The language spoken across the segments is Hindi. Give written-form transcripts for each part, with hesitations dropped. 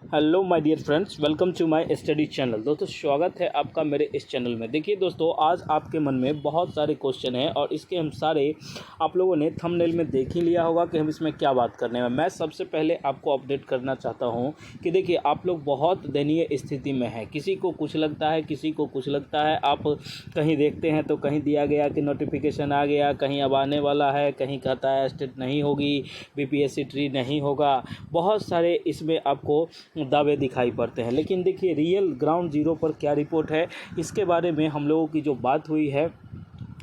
Hello my dear friends, welcome to my study channel. दोस्तों, स्वागत है आपका मेरे इस चैनल में। देखिए दोस्तों, आज आपके मन में बहुत सारे क्वेश्चन हैं और इसके हम सारे आप लोगों ने थंबनेल में देख ही लिया होगा कि हम इसमें क्या बात करने में। मैं सबसे पहले आपको अपडेट करना चाहता हूं कि देखिए, आप लोग बहुत दयनीय स्थिति में हैं। किसी को कुछ लगता है, किसी को कुछ लगता है। आप कहीं देखते हैं तो कहीं दिया गया कि नोटिफिकेशन आ गया, कहीं अब आने वाला है, कहीं कहता है स्टेट नहीं होगी, बीपीएससी ट्री नहीं होगा। बहुत सारे इसमें आपको दावे दिखाई पड़ते हैं, लेकिन देखिए रियल ग्राउंड जीरो पर क्या रिपोर्ट है, इसके बारे में हम लोगों की जो बात हुई है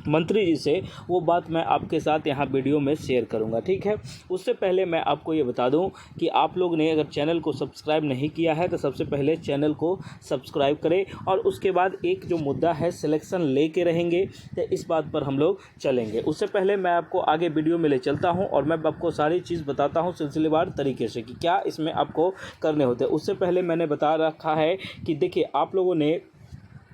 मंत्री जी से, वो बात मैं आपके साथ यहाँ वीडियो में शेयर करूँगा। ठीक है, उससे पहले मैं आपको ये बता दूँ कि आप लोग ने अगर चैनल को सब्सक्राइब नहीं किया है तो सबसे पहले चैनल को सब्सक्राइब करें। और उसके बाद एक जो मुद्दा है सिलेक्शन लेके रहेंगे, तो इस बात पर हम लोग चलेंगे। उससे पहले मैं आपको आगे वीडियो में ले चलता हूँ और मैं आपको सारी चीज़ बताता हूँ सिलसिलेवार तरीके से कि क्या इसमें आपको करने होते हैं। उससे पहले मैंने बता रखा है कि देखिए, आप लोगों ने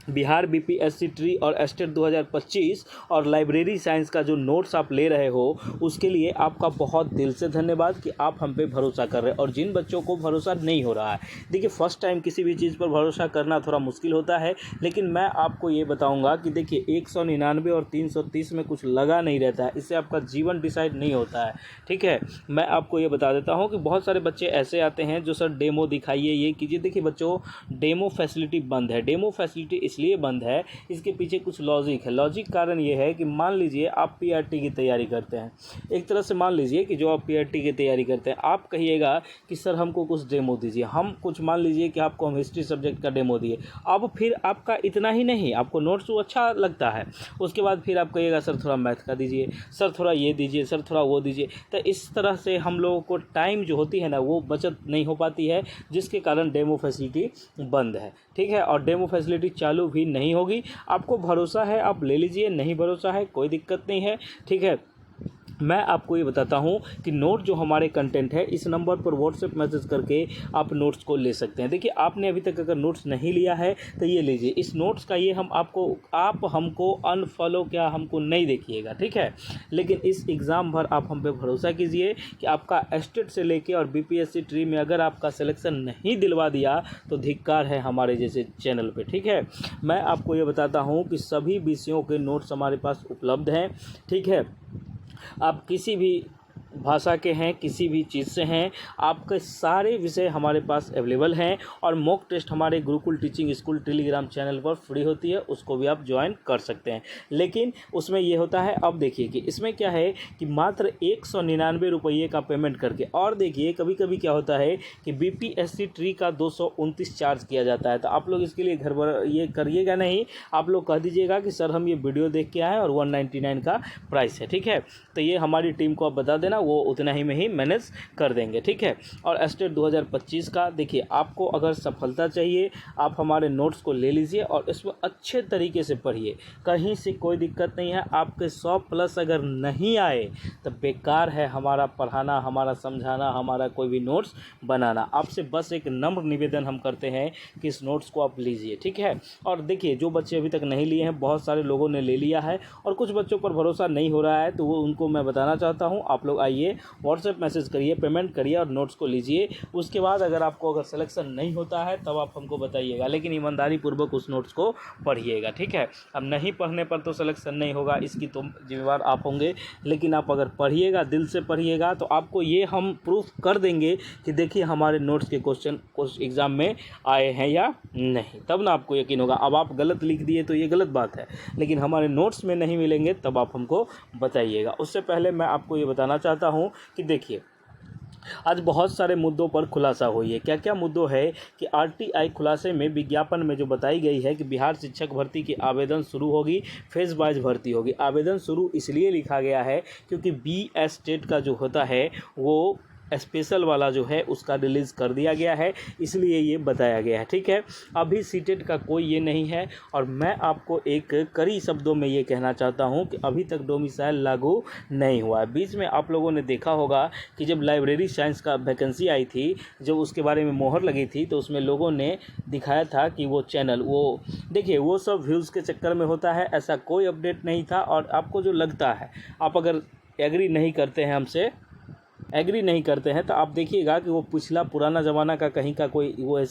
बिहार बीपीएससी ट्री और स्टेट 2025 और लाइब्रेरी साइंस का जो नोट्स आप ले रहे हो, उसके लिए आपका बहुत दिल से धन्यवाद कि आप हम पे भरोसा कर रहे हैं। और जिन बच्चों को भरोसा नहीं हो रहा है, देखिए फर्स्ट टाइम किसी भी चीज़ पर भरोसा करना थोड़ा मुश्किल होता है, लेकिन मैं आपको ये बताऊंगा कि देखिए 199 और 330 में कुछ लगा नहीं रहता है। इससे आपका जीवन डिसाइड नहीं होता है। ठीक है, मैं आपको ये बता देता हूँ कि बहुत सारे बच्चे ऐसे आते हैं जो सर डेमो दिखाइए, ये कीजिए। देखिए बच्चों, डेमो फैसिलिटी बंद है। डेमो फैसिलिटी इसलिए बंद है, इसके पीछे कुछ लॉजिक है। लॉजिक कारण ये है कि मान लीजिए आप पीआरटी की तैयारी करते हैं। एक तरह से मान लीजिए कि जो आप पीआरटी की तैयारी करते हैं, आप कहिएगा कि सर हमको कुछ डेमो दीजिए। हम कुछ मान लीजिए कि आपको हम हिस्ट्री सब्जेक्ट का डेमो दिए। अब फिर आपका इतना ही नहीं, आपको नोट्स वो अच्छा लगता है, उसके बाद फिर आप कहिएगा सर थोड़ा मैथ का दीजिए, सर थोड़ा ये दीजिए, सर थोड़ा वो दीजिए। तो इस तरह से हम लोगों को टाइम जो होती है ना, वो बचत नहीं हो पाती है, जिसके कारण डेमो फैसिलिटी बंद है। ठीक है, और डेमो फैसिलिटी चालू भी नहीं होगी। आपको भरोसा है आप ले लीजिए, नहीं भरोसा है कोई दिक्कत नहीं है। ठीक है, मैं आपको ये बताता हूँ कि नोट जो हमारे कंटेंट है, इस नंबर पर व्हाट्सएप मैसेज करके आप नोट्स को ले सकते हैं। देखिए, आपने अभी तक अगर नोट्स नहीं लिया है तो ये लीजिए। इस नोट्स का ये आप हमको अनफॉलो क्या हमको नहीं देखिएगा। ठीक है, लेकिन इस एग्ज़ाम भर आप हम पे भरोसा कीजिए कि आपका एस्टेट से लेके और बीपीएससी ट्री में अगर आपका सिलेक्शन नहीं दिलवा दिया तो धिक्कार है हमारे जैसे चैनल पे। ठीक है, मैं आपको ये बताता हूँ कि सभी विषयों के नोट्स हमारे पास उपलब्ध हैं। ठीक है, आप किसी भी भाषा के हैं, किसी भी चीज़ से हैं, आपके सारे विषय हमारे पास अवेलेबल हैं। और मॉक टेस्ट हमारे Gurukul teaching school Telegram channel पर फ्री होती है, उसको भी आप ज्वाइन कर सकते हैं। लेकिन उसमें ये होता है, अब देखिए कि इसमें क्या है कि मात्र 199 रुपये का पेमेंट करके। और देखिए कभी कभी क्या होता है कि बीपीएससी ट्री का 229 चार्ज किया जाता है। तो आप लोग इसके लिए घर भर ये करिएगा नहीं, आप लोग कह दीजिएगा कि सर हम ये वीडियो देख के आए और 199 का प्राइस है। ठीक है, तो ये हमारी टीम को आप बता देना, वो उतना ही में ही मैनेज कर देंगे। ठीक है, और स्टेट 2025 का देखिए, आपको अगर सफलता चाहिए, आप हमारे नोट्स को ले लीजिए और इसमें अच्छे तरीके से पढ़िए। कहीं से कोई दिक्कत नहीं है। आपके 100+ अगर नहीं आए तो बेकार है हमारा पढ़ाना, हमारा समझाना, हमारा कोई भी नोट्स बनाना। आपसे बस एक नम्र निवेदन हम करते हैं कि इस नोट्स को आप लीजिए। ठीक है, और देखिए जो बच्चे अभी तक नहीं लिए हैं, बहुत सारे लोगों ने ले लिया है और कुछ बच्चों पर भरोसा नहीं हो रहा है, तो वो उनको मैं बताना चाहता हूँ, आप लोग आइए, व्हाट्सएप मैसेज करिए, पेमेंट करिए और नोट्स को लीजिए। उसके बाद अगर आपको सिलेक्शन नहीं होता है तब आप हमको बताइएगा, लेकिन ईमानदारी पूर्वक उस नोट्स को पढ़िएगा। ठीक है, अब नहीं पढ़ने पर तो सिलेक्शन नहीं होगा, इसकी तो जिम्मेवार आप होंगे, लेकिन आप अगर पढ़िएगा, दिल से पढ़िएगा, तो आपको ये हम प्रूफ कर देंगे कि देखिए हमारे नोट्स के क्वेश्चन उस एग्ज़ाम में आए हैं या नहीं, तब ना आपको यकीन होगा। अब आप गलत लिख दिए तो ये गलत बात है, लेकिन हमारे नोट्स में नहीं मिलेंगे तब आप हमको बताइएगा। उससे पहले मैं आपको ये बताना चाहता हूँ कि देखिए, आज बहुत सारे मुद्दों पर खुलासा हुई है। क्या क्या मुद्दों है कि आरटीआई खुलासे में विज्ञापन में जो बताई गई है कि बिहार शिक्षक भर्ती की आवेदन शुरू होगी, फेज वाइज भर्ती होगी। आवेदन शुरू इसलिए लिखा गया है क्योंकि बी स्टेट का जो होता है वो स्पेशल वाला जो है उसका रिलीज़ कर दिया गया है, इसलिए ये बताया गया है। ठीक है, अभी सीटेट का कोई ये नहीं है। और मैं आपको एक कड़ी शब्दों में ये कहना चाहता हूँ कि अभी तक डोमिसाइल लागू नहीं हुआ है। बीच में आप लोगों ने देखा होगा कि जब लाइब्रेरी साइंस का वैकेंसी आई थी, जब उसके बारे में मोहर लगी थी, तो उसमें लोगों ने दिखाया था कि वो चैनल, वो देखिए वो सब व्यूज़ के चक्कर में होता है, ऐसा कोई अपडेट नहीं था। और आपको जो लगता है, आप अगर एग्री नहीं करते हैं हमसे एग्री नहीं करते हैं तो आप देखिएगा कि वो पिछला पुराना ज़माना का कहीं का कोई वो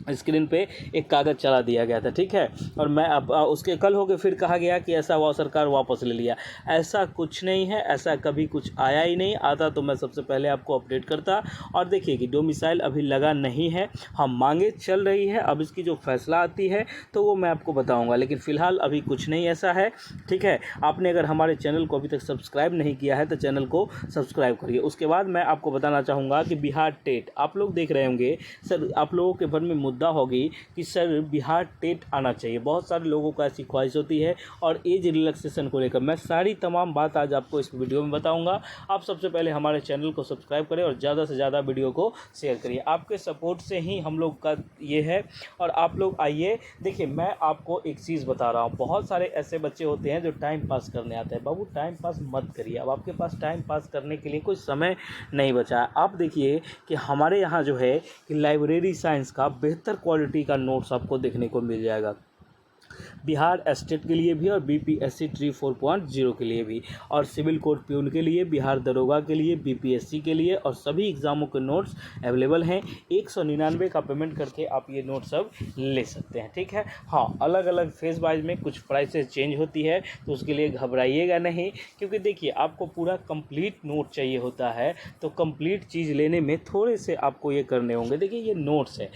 स्क्रीन पे एक कागज़ चला दिया गया था, ठीक है। और मैं अब उसके कल हो गए फिर कहा गया कि ऐसा वो सरकार वापस ले लिया। ऐसा कुछ नहीं है, ऐसा कभी कुछ आया ही नहीं। आता तो मैं सबसे पहले आपको अपडेट करता। और देखिए कि डोमिसाइल अभी लगा नहीं है, हम मांगे चल रही है। अब इसकी जो फैसला आती है तो वो मैं आपको बताऊँगा, लेकिन फ़िलहाल अभी कुछ नहीं ऐसा है, ठीक है। आपने अगर हमारे चैनल को अभी तक सब्सक्राइब नहीं किया है तो चैनल को सब्सक्राइब करिए। उसके बाद मैं आपको बताना चाहूँगा कि बिहार टेट आप लोग देख रहे होंगे सर, आप लोगों के मन में मुद्दा होगी कि सर बिहार टेट आना चाहिए। बहुत सारे लोगों को ऐसी ख्वाहिश होती है और एज रिलैक्सेशन को लेकर मैं सारी तमाम बात आज आपको इस वीडियो में बताऊंगा। आप सबसे पहले हमारे चैनल को सब्सक्राइब करें और ज़्यादा से ज़्यादा वीडियो को शेयर करिए। आपके सपोर्ट से ही हम लोग का ये है। और आप लोग आइए, देखिए मैं आपको एक चीज़ बता रहा हूँ। बहुत सारे ऐसे बच्चे होते हैं जो टाइम पास करने आते हैं। बाबू टाइम पास मत करिए, अब आपके पास टाइम पास करने के लिए कोई समय नहीं बचा है। आप देखिए कि हमारे यहाँ जो है कि लाइब्रेरी साइंस का बेहतर क्वालिटी का नोट्स आपको देखने को मिल जाएगा, बिहार एस्टेट के लिए भी और बीपीएससी 3.4.0 के लिए भी, और सिविल कोर्ट प्यून के लिए, बिहार दरोगा के लिए, बीपीएससी के लिए, और सभी एग्ज़ामों के नोट्स अवेलेबल हैं। 199 का पेमेंट करके आप ये नोट सब ले सकते हैं, ठीक है। हाँ, अलग अलग फेज वाइज में कुछ प्राइसेस चेंज होती है तो उसके लिए घबराइएगा नहीं, क्योंकि देखिए आपको पूरा कंप्लीट नोट चाहिए होता है तो कंप्लीट चीज़ लेने में थोड़े से आपको ये करने होंगे। देखिए ये नोट्स है,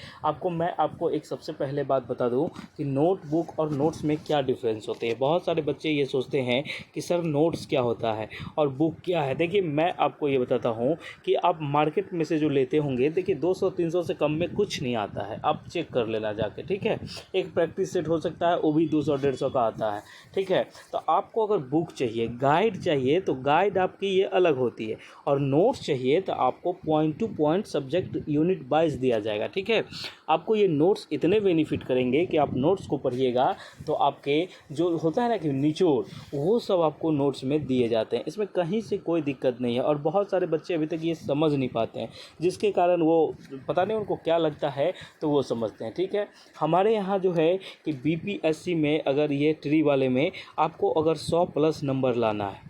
मैं आपको एक सबसे पहले बात बता दूं कि नोटबुक और नोट्स में क्या डिफरेंस होते हैं। बहुत सारे बच्चे ये सोचते हैं कि सर नोट्स क्या होता है और बुक क्या है। देखिए मैं आपको ये बताता हूँ कि आप मार्केट में से जो लेते होंगे, देखिए 200-300 से कम में कुछ नहीं आता है, आप चेक कर लेना जाके, ठीक है। एक प्रैक्टिस सेट हो सकता है, वो भी 200-150 का आता है, ठीक है। तो आपको अगर बुक चाहिए, गाइड चाहिए तो गाइड आपकी ये अलग होती है, और नोट्स चाहिए तो आपको point two point subject unit wise दिया जाएगा, ठीक है। आपको ये नोट्स इतने बेनिफिट करेंगे कि आप नोट्स को पढ़िएगा तो आपके जो होता है ना कि निचोड़, वो सब आपको नोट्स में दिए जाते हैं। इसमें कहीं से कोई दिक्कत नहीं है। और बहुत सारे बच्चे अभी तक ये समझ नहीं पाते हैं, जिसके कारण वो पता नहीं उनको क्या लगता है तो वो समझते हैं, ठीक है। हमारे यहाँ जो है कि बीपीएससी में अगर ये ट्री वाले में आपको अगर 100+ नंबर लाना है,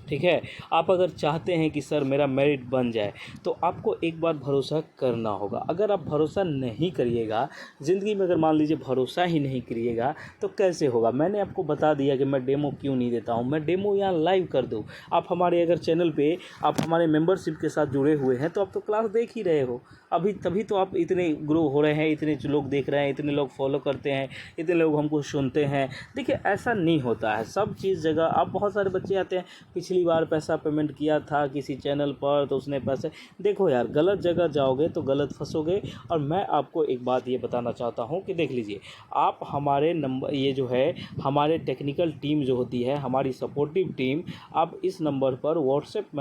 ठीक है, आप अगर चाहते हैं कि सर मेरा मेरिट बन जाए तो आपको एक बार भरोसा करना होगा। अगर आप भरोसा नहीं करिएगा, ज़िंदगी में अगर मान लीजिए भरोसा ही नहीं करिएगा तो कैसे होगा। मैंने आपको बता दिया कि मैं डेमो क्यों नहीं देता हूँ, मैं डेमो यहाँ लाइव कर दूँ। आप हमारे अगर चैनल पे आप हमारे मेंबरशिप के साथ जुड़े हुए हैं तो आप तो क्लास देख ही रहे हो अभी, तभी तो आप इतने ग्रो हो रहे हैं, इतने लोग देख रहे हैं, इतने लोग फॉलो करते हैं, इतने लोग हमको सुनते हैं। देखिए ऐसा नहीं होता है, सब चीज़ जगह। आप बहुत सारे बच्चे आते हैं, पिछली बार पैसा पेमेंट किया था किसी चैनल पर तो उसने पैसे, देखो यार गलत जगह जाओगे तो गलत फंसोगे। और मैं आपको एक बात ये बताना चाहता हूँ कि देख लीजिए, आप हमारे नंबर, ये जो है हमारे टेक्निकल टीम जो होती है, हमारी सपोर्टिव टीम, आप इस नंबर पर व्हाट्सएप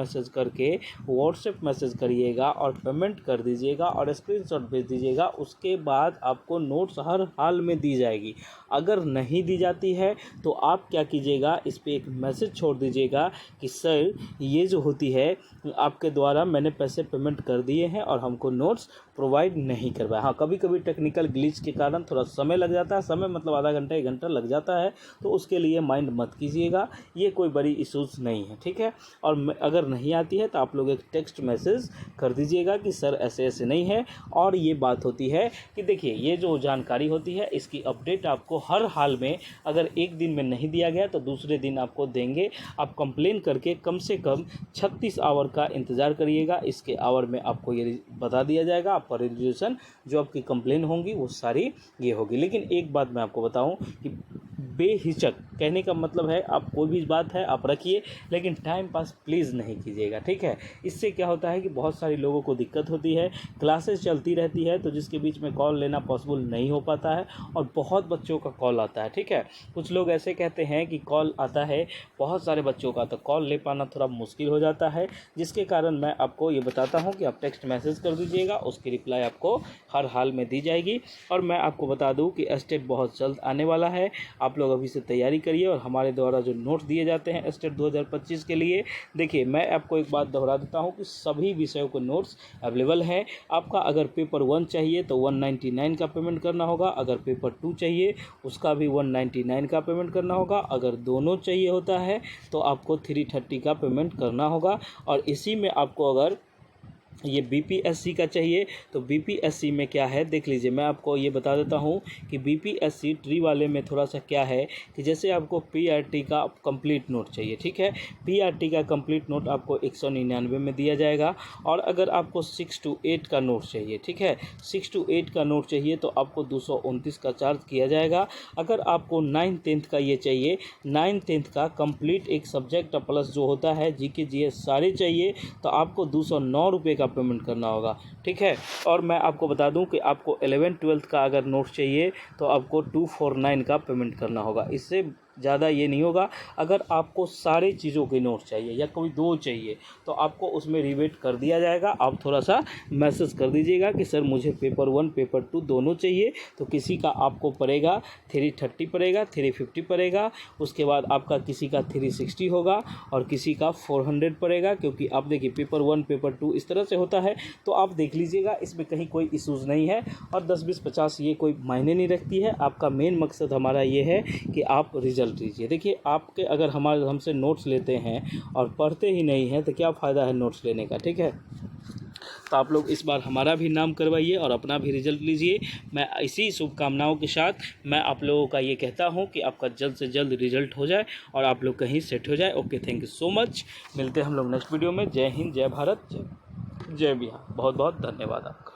मैसेज करिएगा और पेमेंट कर दीजिएगा और स्क्रीनशॉट भेज दीजिएगा। उसके बाद आपको नोट्स हर हाल में दी जाएगी। अगर नहीं दी जाती है तो आप क्या कीजिएगा, इस पर एक मैसेज छोड़ दीजिएगा कि सर ये जो होती है आपके द्वारा मैंने पैसे पेमेंट कर दिए हैं और हमको नोट्स प्रोवाइड नहीं करवाया। हाँ, कभी कभी टेक्निकल ग्लिच के कारण थोड़ा समय लग जाता है, समय मतलब आधा घंटा 1 घंटा लग जाता है, तो उसके लिए माइंड मत कीजिएगा, ये कोई बड़ी इशूज़ नहीं है, ठीक है। और अगर नहीं आती है तो आप लोग एक टेक्स्ट मैसेज कर दीजिएगा कि सर ऐसे ऐसे नहीं है। और ये बात होती है कि देखिए ये जो जानकारी होती है इसकी अपडेट आपको हर हाल में, अगर एक दिन में नहीं दिया गया तो दूसरे दिन आपको देंगे। आप कंप्लेन करके कम से कम 36 आवर का इंतज़ार करिएगा, इसके आवर में आपको ये बता दिया जाएगा। आपका रेजोल्यूशन जो आपकी कंप्लेन होंगी वो सारी ये होगी। लेकिन एक बात मैं आपको बताऊं कि बेहिचक, कहने का मतलब है आप कोई भी बात है आप रखिए, लेकिन टाइम पास प्लीज़ नहीं कीजिएगा, ठीक है। इससे क्या होता है कि बहुत सारे लोगों को दिक्कत होती है, क्लासेस चलती रहती है तो जिसके बीच में कॉल लेना पॉसिबल नहीं हो पाता है, और बहुत बच्चों का कॉल आता है, ठीक है। कुछ लोग ऐसे कहते हैं कि कॉल आता है बहुत सारे बच्चों का, तो कॉल ले पाना थोड़ा मुश्किल हो जाता है, जिसके कारण मैं आपको ये बताता हूँ कि आप टेक्स्ट मैसेज कर दीजिएगा, उसकी रिप्लाई आपको हर हाल में दी जाएगी। और मैं आपको बता दूँ कि एस्टेट बहुत जल्द आने वाला है, आप लोग लोग अभी से तैयारी करिए और हमारे द्वारा जो नोट्स दिए जाते हैं स्टेट 2025 के लिए, देखिए मैं आपको एक बात दोहरा देता हूं कि सभी विषयों के नोट्स अवेलेबल हैं। आपका अगर पेपर 1 चाहिए तो 199 का पेमेंट करना होगा, अगर पेपर 2 चाहिए उसका भी 199 का पेमेंट करना होगा, अगर दोनों चाहिए होता है तो आपको 330 का पेमेंट करना होगा। और इसी में आपको अगर ये बीपीएससी का चाहिए तो बीपीएससी में क्या है देख लीजिए, मैं आपको ये बता देता हूँ कि बीपीएससी ट्री वाले में थोड़ा सा क्या है कि जैसे आपको पीआरटी का कंप्लीट नोट चाहिए, ठीक है, पीआरटी का कंप्लीट नोट आपको 199 में दिया जाएगा। और अगर आपको 6 to 8 का नोट चाहिए, ठीक है, 6 to 8 का नोट चाहिए तो आपको 229 का चार्ज किया जाएगा। अगर आपको 9th-10th का ये चाहिए, 9th-10th का कंप्लीट एक सब्जेक्ट प्लस जो होता है जीके जीएस सारे चाहिए तो आपको 209 रुपये का पेमेंट करना होगा, ठीक है। और मैं आपको बता दूं कि आपको 11th-12th का अगर नोट चाहिए तो आपको 249 का पेमेंट करना होगा, इससे ज़्यादा ये नहीं होगा। अगर आपको सारे चीज़ों के नोट चाहिए या कोई 2 चाहिए तो आपको उसमें रिबेट कर दिया जाएगा। आप थोड़ा सा मैसेज कर दीजिएगा कि सर मुझे पेपर 1 पेपर 2 दोनों चाहिए, तो किसी का आपको पड़ेगा 330 पड़ेगा, 350 पड़ेगा, उसके बाद आपका किसी का 360 होगा और किसी का 400 पड़ेगा। क्योंकि आप देखिए पेपर 1 पेपर 2 इस तरह से होता है, तो आप देख लीजिएगा, इसमें कहीं कोई इशूज़ नहीं है। और 10 20 50 ये कोई मायने नहीं रखती है। आपका मेन मकसद हमारा ये है कि आप रिजल्ट लीजिए। देखिए आपके अगर हमसे नोट्स लेते हैं और पढ़ते ही नहीं हैं तो क्या फ़ायदा है नोट्स लेने का, ठीक है। तो आप लोग इस बार हमारा भी नाम करवाइए और अपना भी रिजल्ट लीजिए। मैं इसी शुभकामनाओं के साथ मैं आप लोगों का ये कहता हूँ कि आपका जल्द से जल्द रिजल्ट हो जाए और आप लोग कहीं सेट हो जाए। Okay, thank you so much. मिलते हैं हम लोग नेक्स्ट वीडियो में। जय हिंद, जय भारत, जय बिहार। बहुत बहुत धन्यवाद आपका।